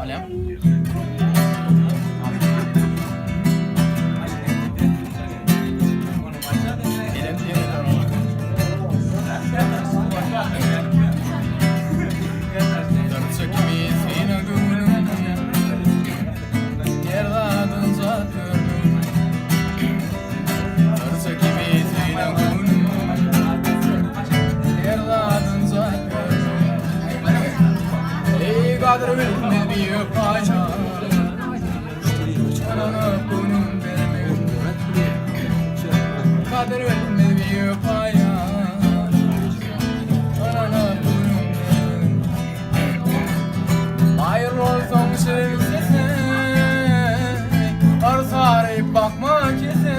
Alem. Kadir bilmez bir paşa Çanana bunun vermez Kadir bilmez bir paşa Çanana bunun vermez Hayırlı olsun şirin sesi Arz arayıp bakma kese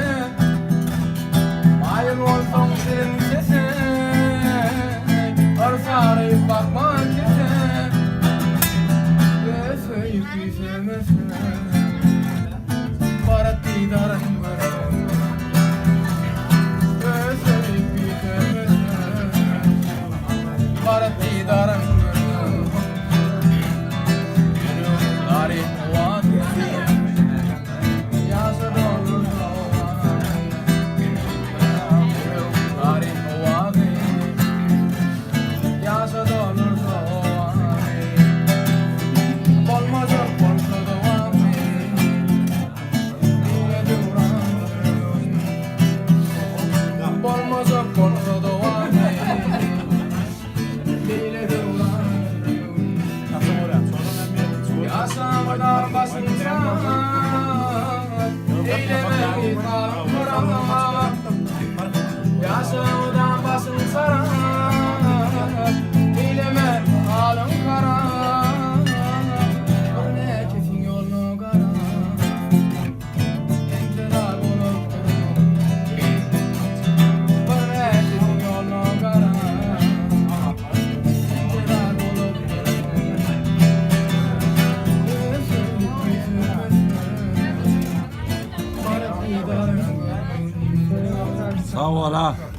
Hayırlı olsun şirin sesi Arz arayıp bakma kese Para ti darán para ti darán Yaşamadan basın sarar Eyleme alın karar Memleketin yolunu karar İntidar olup Memleketin yolunu karar İntidar olup Sağ ol ha.